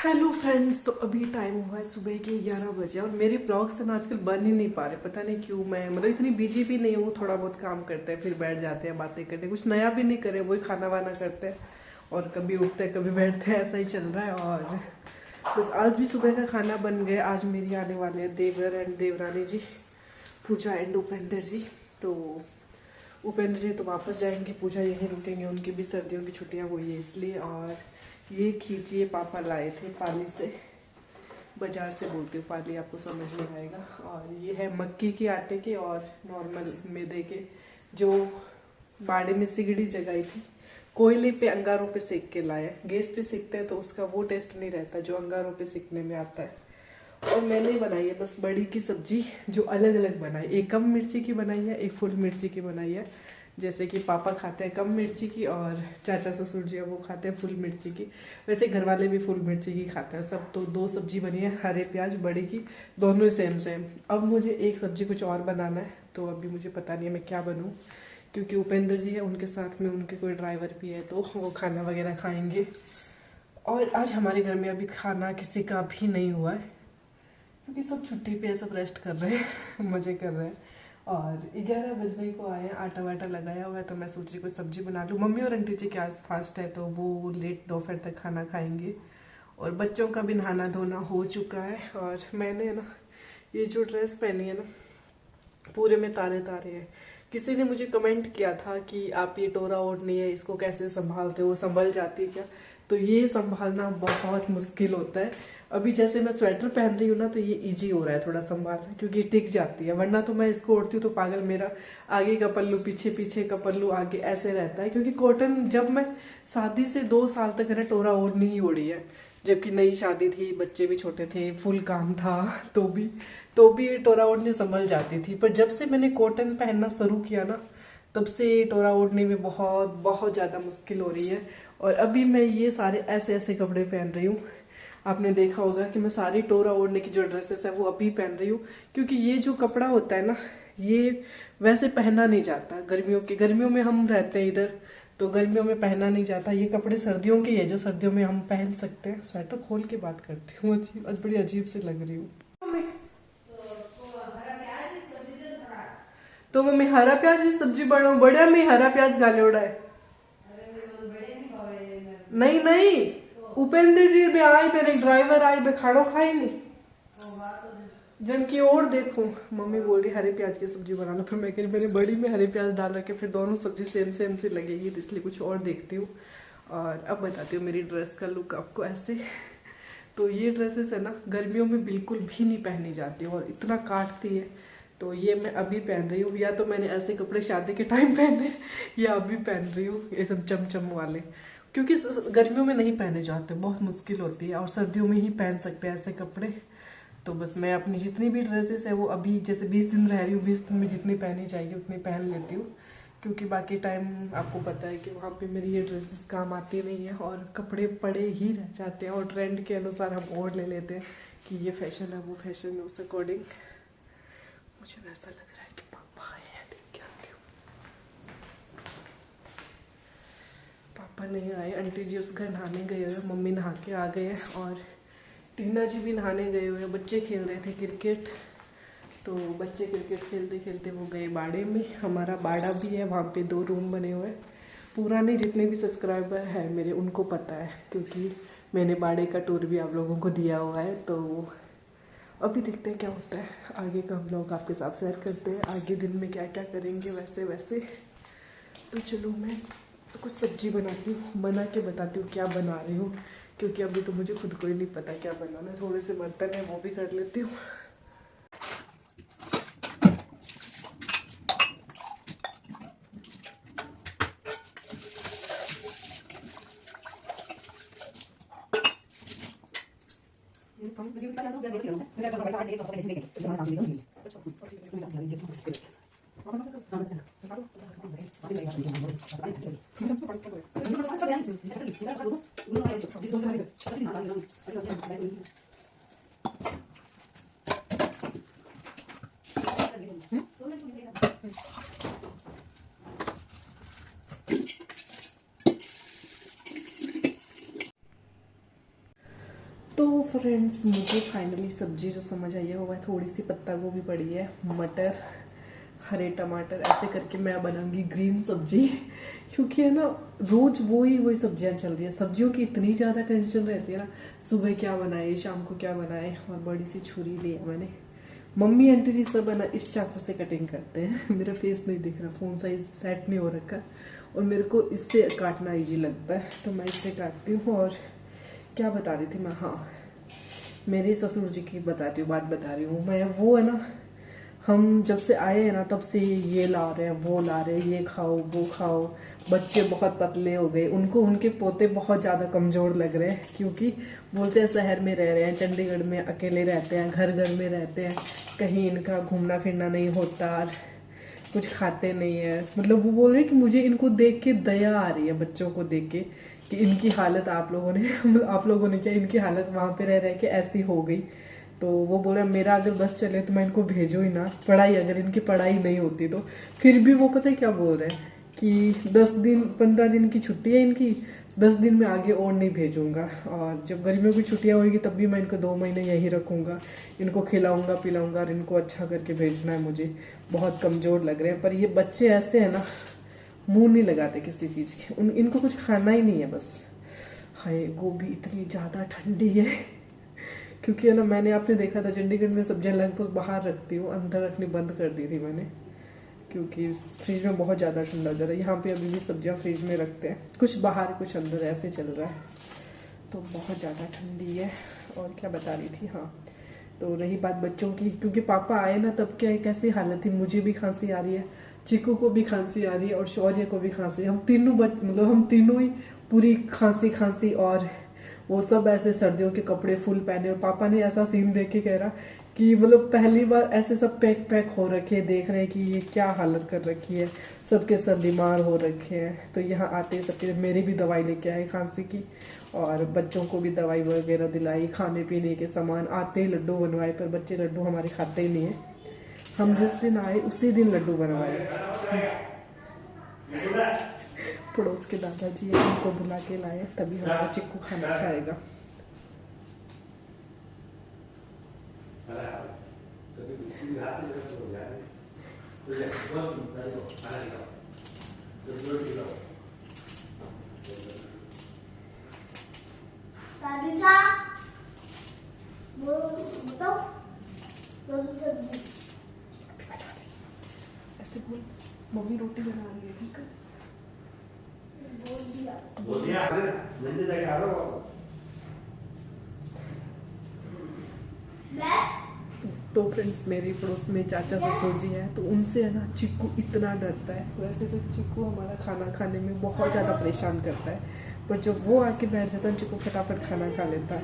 Hello friends, तो अभी time हुआ है सुबह के 11 बजे और मेरे ब्लॉग्स से ना आजकल बन ही नहीं पा रहे। पता नहीं क्यों। मैं मतलब इतनी बिजी भी नहीं हूँ, थोड़ा बहुत काम करते हैं फिर बैठ जाते हैं बातें करने, कुछ नया भी नहीं करे, वही खाना वाना करते हैं और कभी उठते हैं कभी बैठते हैं, ऐसा ही चल रहा है। और बस आज भी सुबह का खाना बन गया। आज मेरी आने वाले हैं देवर एंड देवरानी जी, पूजा एंड उपेंद्र जी। तो उपेंद्र जी तो वापस जाएंगे, पूजा यहीं रुकेंगे, उनकी भी सर्दियों की छुट्टियां हुई है इसलिए। और ये खींचिए पापा लाए थे पाली से, बाजार से बोलती हूँ, पाली आपको समझ नहीं आएगा। और ये है मक्की के आटे के और नॉर्मल मैदे के, जो बाड़े में सिगड़ी जगाई थी, कोयले पे अंगारों पे सेक के लाया। गैस पे सेकते हैं तो उसका वो टेस्ट नहीं रहता जो अंगारों पे सेकने में आता है। और मैंने बनाई है बस बड़ी की सब्जी, जो अलग अलग बनाई, एक कम मिर्ची की बनाई है, एक फुल मिर्ची की बनाई है। जैसे कि पापा खाते हैं कम मिर्ची की और चाचा ससुर जी वो खाते हैं फुल मिर्ची की। वैसे घर वाले भी फुल मिर्ची की खाते हैं सब। तो दो सब्जी बनी है, हरे प्याज बड़ी की, दोनों सेम सेम। अब मुझे एक सब्जी कुछ और बनाना है, तो अभी मुझे पता नहीं है मैं क्या बनूँ, क्योंकि उपेंद्र जी है, उनके साथ में उनके कोई ड्राइवर भी है, तो वो खाना वगैरह खाएंगे। और आज हमारे घर में अभी खाना किसी का भी नहीं हुआ है, क्योंकि सब छुट्टी पे है, सब रेस्ट कर रहे हैं मजे कर रहे हैं। और 11 बजने को आए हैं, आटा वाटा लगाया हुआ है, तो मैं सोच रही कुछ सब्जी बना लूँ। मम्मी और आंटी जी के आज फास्ट है, तो वो लेट दोपहर तक खाना खाएंगे। और बच्चों का भी नहाना धोना हो चुका है। और मैंने ना ये जो ड्रेस पहनी है ना, पूरे में तारे तारे हैं। किसी ने मुझे कमेंट किया था कि आप ये टोरा ओढ़नी है, इसको कैसे संभालते हो, संभल जाती है क्या? तो ये संभालना बहुत मुश्किल होता है। अभी जैसे मैं स्वेटर पहन रही हूँ ना, तो ये इजी हो रहा है थोड़ा संभालना, क्योंकि टिक जाती है। वरना तो मैं इसको ओढ़ती हूँ तो पागल, मेरा आगे का पल्लू पीछे, पीछे का पल्लू आगे, ऐसे रहता है। क्योंकि कॉटन, जब मैं शादी से 2 साल तक मैंने टोरा ओढ़नी ही ओढ़ी है, जबकि नई शादी थी, बच्चे भी छोटे थे, फुल काम था, तो भी ये टोरा ओढ़नी संभल जाती थी। पर जब से मैंने कॉटन पहनना शुरू किया ना, तब से टोरा ओढ़ने में बहुत बहुत ज़्यादा मुश्किल हो रही है। और अभी मैं ये सारे ऐसे ऐसे कपड़े पहन रही हूँ। आपने देखा होगा कि मैं सारी टोरा ओढ़ने की जो ड्रेसेस है वो अभी पहन रही हूँ, क्योंकि ये जो कपड़ा होता है ना, ये वैसे पहना नहीं जाता। गर्मियों में हम रहते हैं इधर, तो गर्मियों में पहना नहीं जाता। ये कपड़े सर्दियों के ही है, जो सर्दियों में हम पहन सकते हैं। स्वेटर खोल के बात करती हूँ, बड़ी अजीब से लग रही हूँ। तो मम्मी हरा प्याज की सब्जी बनाओ, बढ़िया में हरा प्याज गाले उड़ा है। नहीं नहीं, उपेंद्र जी भी आए, मेरे ड्राइवर आए, बे खाड़ो खाई नहीं जन की और देखो। मम्मी बोल रही हरे प्याज की सब्जी बनाना, फिर मैं कह रही मैंने बड़ी में हरे प्याज डाल रखे, फिर दोनों सब्जी सेम सेम से लगेगी, तो इसलिए कुछ और देखती हूँ। और अब बताती हूँ मेरी ड्रेस का लुक आपको ऐसे। तो ये ड्रेसेस है ना, गर्मियों में बिल्कुल भी नहीं पहनी जाती और इतना काटती है। तो ये मैं अभी पहन रही हूँ, या तो मैंने ऐसे कपड़े शादी के टाइम पहने, या अभी पहन रही हूँ ये सब चमचम वाले, क्योंकि गर्मियों में नहीं पहने जाते, बहुत मुश्किल होती है, और सर्दियों में ही पहन सकते हैं ऐसे कपड़े। तो बस मैं अपनी जितनी भी ड्रेसेस है वो अभी, जैसे 20 दिन रह रही हूँ, 20 दिन में जितनी पहनी जाएगी उतनी पहन लेती हूँ, क्योंकि बाकी टाइम आपको पता है कि वहाँ पे मेरी ये ड्रेसेस काम आती नहीं है और कपड़े पड़े ही रह जाते हैं, और ट्रेंड के अनुसार हम ओढ़ ले लेते हैं कि ये फैशन है वो फैशन है, उस अकॉर्डिंग मुझे वैसा लग रहा है कि पापा आए हैं, देख के आती हूँ। पापा नहीं आए, आंटी जी उस घर नहाने गए हुए, मम्मी नहा के आ गए हैं, और टीना जी भी नहाने गए हुए हैं। बच्चे खेल रहे थे क्रिकेट, तो बच्चे क्रिकेट खेलते खेलते वो गए बाड़े में। हमारा बाड़ा भी है, वहाँ पे 2 रूम बने हुए हैं। पुराने जितने भी सब्सक्राइबर हैं मेरे, उनको पता है, क्योंकि मैंने बाड़े का टूर भी आप लोगों को दिया हुआ है। तो अभी देखते हैं क्या होता है, आगे का हम लोग आपके साथ शेयर करते हैं, आगे दिन में क्या क्या करेंगे वैसे वैसे। तो चलो मैं कुछ सब्जी बनाती हूँ, बना के बताती हूँ क्या बना रही हूँ, क्योंकि अभी तो मुझे खुद को ही नहीं पता क्या बनाना है। थोड़े से बर्तन है वो भी कर लेती हूँ। फ्रेंड्स मुझे फाइनली सब्जी जो समझ आई है वो है थोड़ी सी पत्ता गोभी पड़ी है, मटर, हरे टमाटर, ऐसे करके मैं बनाऊंगी ग्रीन सब्जी क्योंकि है ना रोज वही सब्जियां चल रही है। सब्जियों की इतनी ज़्यादा टेंशन रहती है ना, सुबह क्या बनाए, शाम को क्या बनाए। और बड़ी सी छुरी ली है मैंने, मम्मी आंटी जी सब है ना इस चाकू से कटिंग करते हैं मेरा फेस नहीं दिख रहा, फ़ोन साइज सेट नहीं हो रखा और मेरे को इससे काटना ईजी लगता है तो मैं इससे काटती हूँ। और क्या बता रही थी मैं, हाँ मेरे ससुर जी की बताती हूँ, बात बता रही हूँ मैं। वो है ना, हम जब से आए हैं ना तब से ये ला रहे हैं वो ला रहे हैं, ये खाओ वो खाओ। बच्चे बहुत पतले हो गए, उनको उनके पोते बहुत ज़्यादा कमज़ोर लग रहे हैं क्योंकि बोलते हैं शहर में रह रहे हैं, चंडीगढ़ में अकेले रहते हैं, घर घर में रहते हैं, कहीं इनका घूमना फिरना नहीं होता, कुछ खाते नहीं है। मतलब वो बोल रहे हैं कि मुझे इनको देख के दया आ रही है, बच्चों को देख के, कि इनकी हालत आप लोगों ने आप लोगों ने क्या, इनकी हालत वहाँ पे रह रह के ऐसी हो गई। तो वो बोल रहे मेरा अगर बस चले तो मैं इनको भेजो ही ना, पढ़ाई अगर इनकी पढ़ाई नहीं होती तो। फिर भी वो पता है क्या बोल रहे हैं कि 10 दिन 15 दिन की छुट्टी है इनकी, 10 दिन में आगे और नहीं भेजूंगा, और जब गर्मियों की छुट्टियां होगी तब भी मैं इनको 2 महीने यहीं रखूंगा, इनको खिलाऊंगा पिलाऊंगा और इनको अच्छा करके भेजना है मुझे। बहुत कमज़ोर लग रहे हैं, पर ये बच्चे ऐसे हैं ना, मुंह नहीं लगाते किसी चीज़ के, इनको कुछ खाना ही नहीं है बस। हाय गोभी इतनी ज़्यादा ठंडी है क्योंकि है ना मैंने आपने देखा था चंडीगढ़ में सब्जियां लगभग बाहर रखती हूँ, अंदर रखनी बंद कर दी थी मैंने क्योंकि फ्रिज में बहुत ज़्यादा ठंडा हो जाता है। यहाँ पे अभी भी सब्जियां फ्रिज में रखते हैं, कुछ बाहर कुछ अंदर ऐसे चल रहा है, तो बहुत ज़्यादा ठंडी है। और क्या बता रही थी, हाँ तो रही बात बच्चों की, क्योंकि पापा आए ना तब क्या कैसी हालत थी, मुझे भी खांसी आ रही है, चीकू को भी खांसी आ रही है और शौर्य को भी खांसी, हम तीनों मतलब हम तीनों ही पूरी खांसी खांसी, और वो सब ऐसे सर्दियों के कपड़े फुल पहने। और पापा ने ऐसा सीन देख के कह रहा कि मतलब पहली बार ऐसे सब पैक पैक हो रखे, देख रहे हैं कि ये क्या हालत कर रखी है, सबके सब बीमार हो रखे हैं। तो यहाँ आते सबके मेरी भी दवाई लेके आए खांसी की, और बच्चों को भी दवाई वगैरह दिलाई, खाने पीने के सामान, आते ही लड्डू बनवाए, पर बच्चे लड्डू हमारे खाते ही नहीं है। हम जिस दिन आए उसी दिन लड्डू बनवाए। पड़ोस के दादाजी है, उनको बुला के लाए, तभी हमारा चिक्कू खाना खाएगा। ऐसे बोल, मम्मी रोटी बना रही है, ठीक है? बोल दिया तो फ्रेंड्स मेरे पड़ोस में चाचा ससुर जी हैं, तो उनसे है ना चिक्कू इतना डरता है। वैसे तो चिक्कू हमारा खाना खाने में बहुत ज़्यादा परेशान करता है, पर जब वो आके बैठ जाता है चिक्कू फटाफट खाना खा लेता है।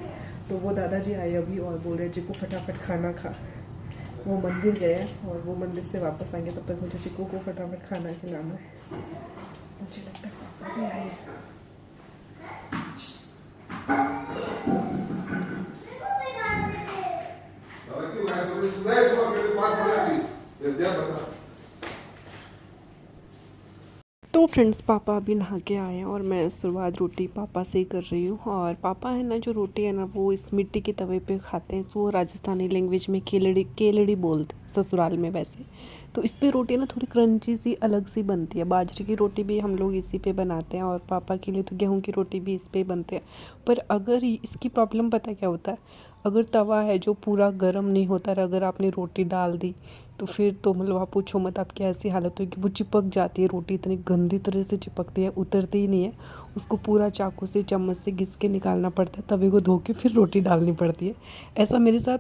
तो वो दादाजी आए अभी और बोल रहे चिक्कू फटाफट खाना खा। वो मंदिर गए और वो मंदिर से वापस आएंगे, तब तक मुझे चिक्कू को फटाफट खाना खिलाना है। मुझे लगता है पापा भी आए। तो फ्रेंड्स पापा अभी नहा के आए हैं और मैं शुरुआत रोटी पापा से ही कर रही हूँ। और पापा है ना जो रोटी है ना वो इस मिट्टी के तवे पे खाते हैं, वो राजस्थानी लैंग्वेज में केलड़ी बोलते हैं ससुराल में वैसे। तो इस पे रोटी ना थोड़ी क्रंची सी अलग सी बनती है। बाजरे की रोटी भी हम लोग इसी पे बनाते हैं और पापा के लिए तो गेहूँ की रोटी भी इस पे बनते हैं। पर अगर इसकी प्रॉब्लम पता क्या होता है, अगर तवा है जो पूरा गर्म नहीं होता है, अगर आपने रोटी डाल दी तो फिर तो मतलब आप पूछो मत, आपकी ऐसी हालत होगी, वो चिपक जाती है रोटी, इतनी गंदी तरह से चिपकती है, उतरती ही नहीं है। उसको पूरा चाकू से चम्मच से घिस के निकालना पड़ता है, तवे को धो के फिर रोटी डालनी पड़ती है। ऐसा मेरे साथ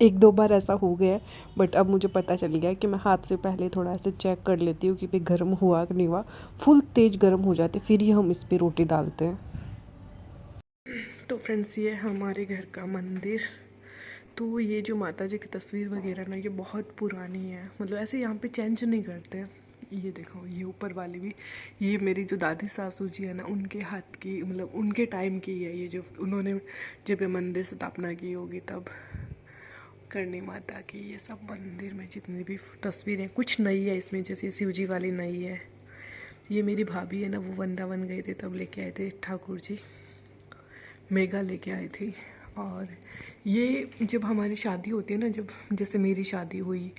1-2 बार ऐसा हो गया है, बट अब मुझे पता चल गया है कि मैं हाथ से पहले थोड़ा ऐसे चेक कर लेती हूँ कि भाई गर्म हुआ कि नहीं हुआ। फुल तेज़ गर्म हो जाते फिर ही हम इस पर रोटी डालते हैं। तो फ्रेंड्स ये हमारे घर का मंदिर। तो ये जो माता जी की तस्वीर वगैरह ना ये बहुत पुरानी है, मतलब ऐसे यहाँ पे चेंज नहीं करते। ये देखो ये ऊपर वाली भी, ये मेरी जो दादी सासू जी है ना उनके हाथ की, मतलब उनके टाइम की है ये, जो उन्होंने जब ये मंदिर स्थापना की होगी तब। करणी माता की ये सब मंदिर में जितनी भी तस्वीरें, कुछ नई है इसमें, जैसे शिव जी वाली नई है। ये मेरी भाभी है ना, वो वृंदावन गए थे तब लेके आए थे ठाकुर जी, मेगा लेके आई थी। और ये जब हमारी शादी होती है ना, जब जैसे मेरी शादी हुई,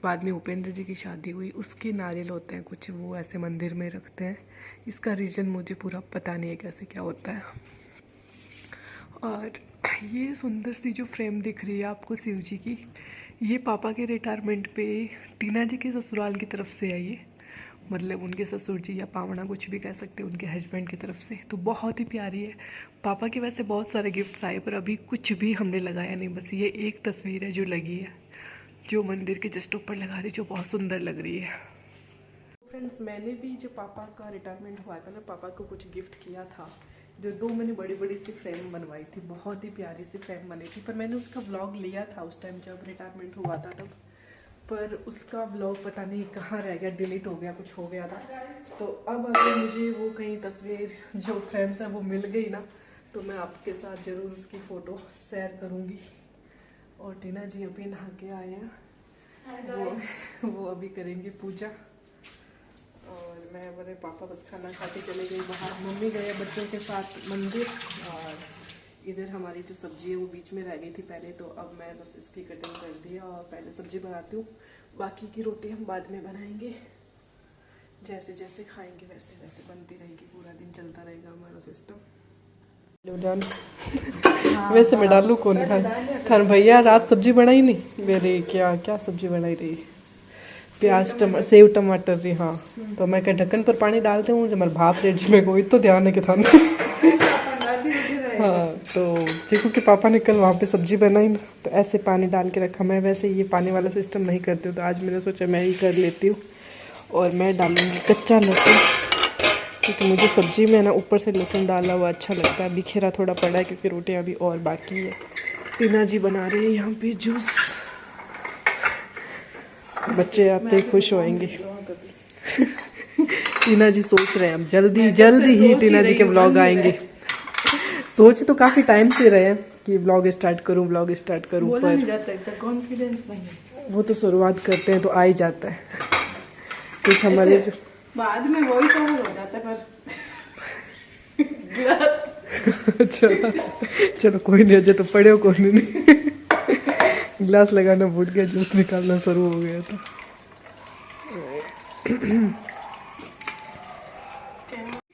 बाद में उपेंद्र जी की शादी हुई, उसके नारियल होते हैं कुछ, वो ऐसे मंदिर में रखते हैं। इसका रीज़न मुझे पूरा पता नहीं है कैसे क्या होता है। और ये सुंदर सी जो फ्रेम दिख रही है आपको शिव जी की, ये पापा के रिटायरमेंट पे टीना जी के ससुराल की तरफ से आई है, मतलब उनके ससुर जी या पावना कुछ भी कह सकते हैं, उनके हस्बैंड की तरफ से। तो बहुत ही प्यारी है। पापा के वैसे बहुत सारे गिफ्ट्स आए पर अभी कुछ भी हमने लगाया नहीं, बस ये एक तस्वीर है जो लगी है, जो मंदिर के जस्ट ऊपर लगा दी, जो बहुत सुंदर लग रही है। फ्रेंड्स, मैंने भी जब पापा का रिटायरमेंट हुआ था ना, पापा को कुछ गिफ्ट किया था। जो 2 मैंने बड़ी बड़ी सी फ्रेम बनवाई थी, बहुत ही प्यारी सी फ्रेम बनी थी, पर मैंने उसका व्लॉग लिया था उस टाइम जब रिटायरमेंट हुआ था तब, पर उसका व्लॉग पता नहीं कहाँ रह गया, डिलीट हो गया, कुछ हो गया था। तो अब अगर मुझे वो कहीं तस्वीर जो फ्रेम्स है वो मिल गई ना, तो मैं आपके साथ ज़रूर उसकी फ़ोटो शेयर करूँगी। और टीना जी अभी नहा के आए हैं, वो अभी करेंगे पूजा। और मैं मेरे पापा बस खाना खा के चले गए बाहर, मम्मी गए बच्चों के साथ मंदिर। और इधर हमारी जो सब्जी है वो बीच में रह गई थी पहले, तो अब मैं बस इसकी कटिंग कर दी और पहले सब्जी बनाती हूँ, बाकी की रोटी हम बाद में बनाएंगे। जैसे जैसे खाएंगे वैसे वैसे बनती रहेगी, पूरा दिन चलता रहेगा हमारा सिस्टम। वैसे मैं डालू कौन खान भैया, रात सब्जी बनाई नहीं मेरी, क्या क्या सब्जी बनाई रही, प्याज टमाटर सेव टमाटर जी। हाँ, तो मैं क्या ढक्कन पर पानी डालते हूँ जब मेरे भाप रेट जी, मेरे को तो ध्यान है कि था हाँ, तो देखो कि पापा ने कल वहाँ पे सब्जी बनाई ना, तो ऐसे पानी डाल के रखा। मैं वैसे ये पानी वाला सिस्टम नहीं करती हूँ, तो आज मैंने सोचा मैं ही कर लेती हूँ। और मैं डालूँगी कच्चा लहसुन, क्योंकि मुझे सब्जी में ना ऊपर से लहसुन डाला हुआ अच्छा लगता है। बिखेरा थोड़ा पड़ा है क्योंकि रोटियाँ अभी और बाकी है। टीना जी बना रही है यहाँ पे जूस, बच्चे आते ही खुश होएंगे। टीना जी सोच रहे हैं अब जल्दी जल्दी ही टीना जी के व्लॉग आएंगे। सोच तो काफ़ी टाइम से रहे हैं कि व्लॉग स्टार्ट करूं, पर कॉन्फिडेंस नहीं है। वो तो शुरुआत करते हैं तो आ ही जाता है, कुछ हमारे जो बाद में वॉइस ओवर हो जाता है। पर चलो कोई नहीं, अजय तो पड़े हो, कोई नहीं। गिलास लगाना भूल गया, जूस निकालना शुरू हो गया था।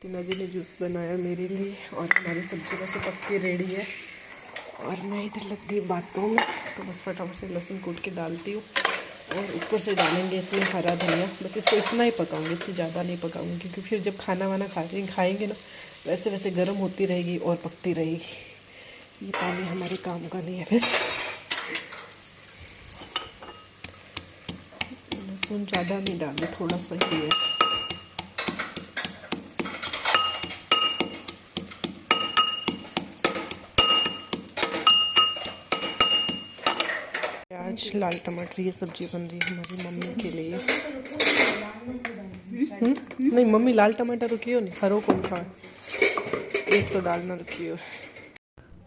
टीना जी ने जूस बनाया मेरे लिए, और हमारी सब्जी वैसे पक्की रेडी है। और मैं इधर लग गई बातों में, तो बस फटाफट से लहसुन कूट के डालती हूँ। और ऊपर से डालेंगे इसमें हरा धनिया, बस इसको इतना ही पकाऊंगी, इससे ज़्यादा नहीं पकाऊंगी, क्योंकि फिर जब खाना वाना खाएंगे ना, वैसे वैसे गर्म होती रहेगी और पकती रहेगी। ये पानी हमारे काम का नहीं है। वैसे लहसुन ज़्यादा नहीं डालना, थोड़ा सा ही है। प्याज, लाल टमाटर, ये सब्जी बन रही है हमारी मम्मी के लिए। नहीं मम्मी, लाल टमाटर रुकियो नहीं, हरो कौन खा, एक तो डालना रुकियो।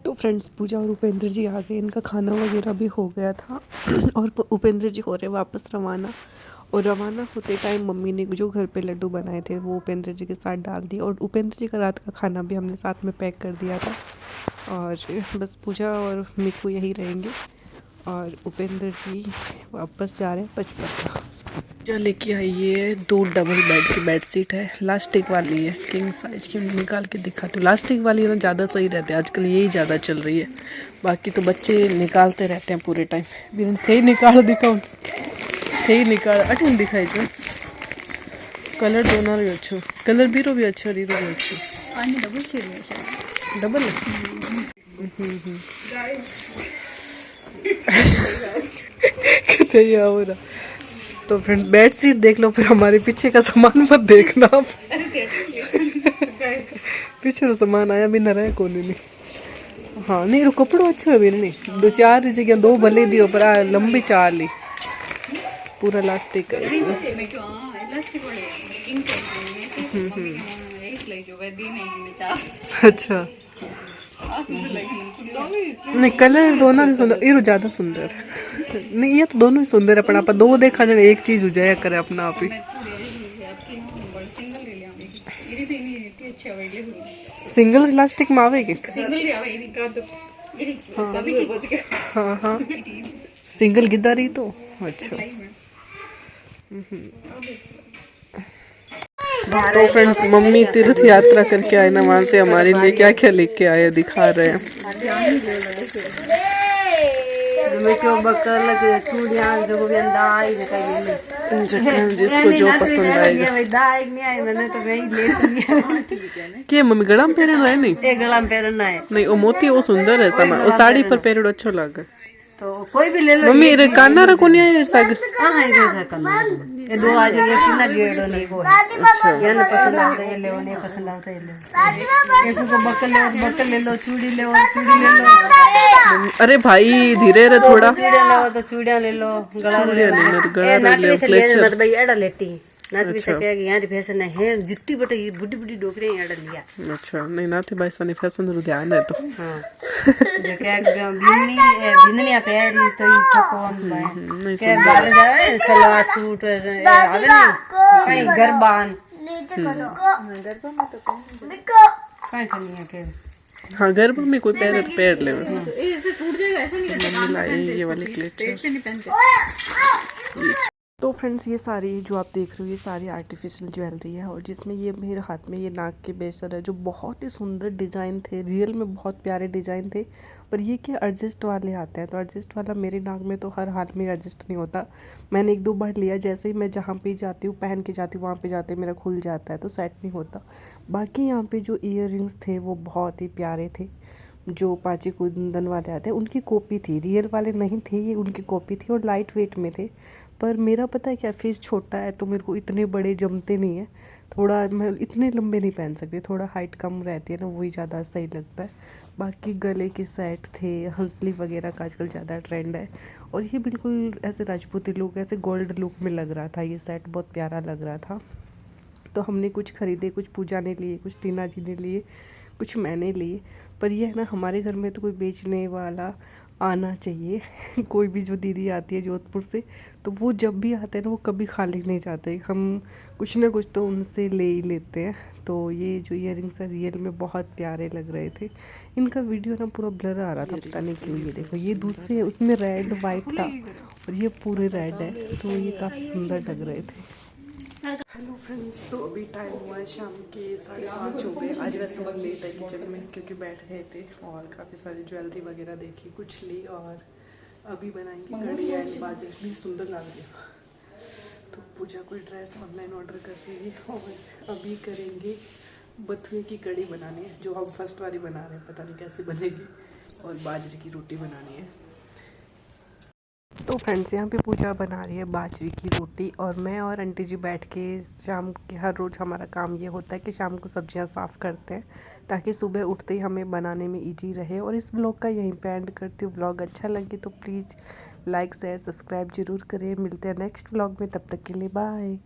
तो फ्रेंड्स, पूजा और उपेंद्र जी आ गए, इनका खाना वगैरह भी हो गया था। और उपेंद्र जी हो रहे वापस रवाना। और रवाना होते टाइम मम्मी ने जो घर पे लड्डू बनाए थे वो उपेंद्र जी के साथ डाल दिए, और उपेंद्र जी का रात का खाना भी हमने साथ में पैक कर दिया था। और बस पूजा और मिकू यही रहेंगे, और उपेंद्र जी वापस जा रहे हैं पचपन। जो लेके आई है 2 डबल बेड की बेडशीट है, लास्टिक वाली है, किंग साइज की। निकाल के दिखाती हूँ, लास्टिक वाली ना ज़्यादा सही रहती है, आजकल यही ज़्यादा चल रही है। बाकी तो बच्चे निकालते रहते हैं पूरे टाइम। थे निकाल दिखाओ, थे निकाल अटे दिखाई जो कलर दोनों भी अच्छो, कलर बीरो भी अच्छा, रीरो भी अच्छो, डबल कितने हो रहा। तो फ्रेंड बेड शीट देख लो, फिर हमारे पीछे का सामान मत देखना आप। पीछे तो सामान आया भी ना रहे कौन नहीं। हाँ नहीं, कपड़ो अच्छा है भी नहीं, 2-4 जगह 2 भले दियो, पर लंबी 4 ली, पूरा लास्टिक है इसमें। अच्छा नहीं, कलर दोनों ही सुंदर, ये ज़्यादा सुंदर नहीं, ये तो दोनों ही सुंदर है, पर आप 2 देखा जाए एक चीज हो जाया करे अपना आप ही। सिंगल इलास्टिक में आवेगी, हाँ हाँ सिंगल गिद्दा रही तो अच्छा। तो फ्रेंड्स मम्मी तीर्थ यात्रा करके आए ना, वहाँ से हमारे लिए क्या क्या लेके आए दिखा रहे हैं। जिसको जो पसंद आएगा। क्या मम्मी गला में पहनना है? नहीं गला में पहनना है। नहीं वो मोती वो सुंदर है सामान, वो साड़ी पर पहनो अच्छा लगे। तो कोई भी ले लो मम्मी। रे काना रखो नहीं है साग। हां है जैसा काना ये दो आज ये कितना गेड़ो नहीं को है। अच्छा ये ना पसंद आता है ये ले, नहीं पसंद आता है ये ले। एक को बक्कल ले लो, चूड़ी ले लो। अरे भाई धीरे रे थोड़ा। चूड़ियां ले तो चूड़ियां ले लो, गला ले लो, गला ले लो, मत भाई एड़ा लेती नाथ भी सके यहाँ फैशन है जितनी बटे ये बुड्ढी बुड्ढी डोकरे एड़ा लिया। अच्छा नहीं नाथ भाई सनी फैशन रो ध्यान है तो हां जो क्या बिन्नी पैरी तो ई छकोन भाई के बाहर जावे सलवार सूट आवे ना कहीं गरबान नीचे करो गरबा में तो कहीं नहीं है के। हाँ गरबा में कोई पैर तो पैर ले तो ऐसे टूट जाएगा, ऐसे नहीं करना ये वाली क्लिप पेट पे नहीं पहनते। तो फ्रेंड्स ये सारी जो आप देख रहे हो ये सारी आर्टिफिशियल ज्वेलरी है, और जिसमें ये मेरे हाथ में ये नाक के बेसर है जो बहुत ही सुंदर डिज़ाइन थे, रियल में बहुत प्यारे डिज़ाइन थे। पर ये क्या एडजस्ट वाले आते हैं, तो एडजस्ट वाला मेरे नाक में तो हर हाल में एडजस्ट नहीं होता। मैंने 1-2 बार लिया, जैसे ही मैं जहाँ पे जाती हूँ पहन के जाती हूँ वहाँ पे जाते मेरा खुल जाता है तो सेट नहीं होता। बाकी यहाँ पे जो ईयररिंग्स थे वो बहुत ही प्यारे थे, जो पाची कुंदन वाले आते हैं उनकी कॉपी थी, रियल वाले नहीं थे, ये उनकी कॉपी थी और लाइट वेट में थे। पर मेरा पता है क्या फेस छोटा है तो मेरे को इतने बड़े जमते नहीं है, थोड़ा मैं इतने लंबे नहीं पहन सकती, थोड़ा हाइट कम रहती है ना वही ज़्यादा सही लगता है। बाकी गले के सेट थे, हंसली वगैरह का आजकल ज़्यादा ट्रेंड है, और ये बिल्कुल ऐसे राजपूती लुक ऐसे गोल्ड लुक में लग रहा था, ये सेट बहुत प्यारा लग रहा था। तो हमने कुछ ख़रीदे, कुछ पूजा ने लिए, कुछ टीना जी ने लिए, कुछ मैंने लिए। पर ये है ना हमारे घर में तो कोई बेचने वाला आना चाहिए कोई भी जो दीदी आती है जोधपुर से तो वो जब भी आते हैं ना वो कभी खाली नहीं जाते, हम कुछ ना कुछ तो उनसे ले ही लेते हैं। तो ये जो ईयररिंग्स है रियल में बहुत प्यारे लग रहे थे। इनका वीडियो ना पूरा ब्लर आ रहा था, पता नहीं क्यों। ये देखो ये दूसरे उसमें रेड वाइट था और ये पूरे रेड है, तो ये काफ़ी सुंदर लग रहे थे। हेलो फ्रेंड्स, तो अभी टाइम हुआ है शाम के 5:30 हो गए। आज वैसे बहुत लेट है किचन में क्योंकि बैठ गए थे और काफ़ी सारी ज्वेलरी वगैरह देखी, कुछ ली, और अभी बनाएंगे कड़ी एंड बाजरे। इतनी सुंदर लग रही है। तो पूजा कोई ड्रेस ऑनलाइन ऑर्डर कर देगी और अभी करेंगे बथुए की कड़ी बनानी है, जो हम फर्स्ट वाली बना रहे हैं, पता नहीं कैसे बनेगी, और बाजरे की रोटी बनानी है। तो फ्रेंड्स यहाँ पे पूजा बना रही है बाजरे की रोटी, और मैं और आंटी जी बैठ के शाम के हर रोज़ हमारा काम ये होता है कि शाम को सब्जियाँ साफ़ करते हैं ताकि सुबह उठते ही हमें बनाने में इजी रहे। और इस ब्लॉग का यहीं पे एंड करती हूँ। ब्लॉग अच्छा लगे तो प्लीज़ लाइक शेयर सब्सक्राइब जरूर करें। मिलते हैं नेक्स्ट ब्लॉग में, तब तक के लिए बाय।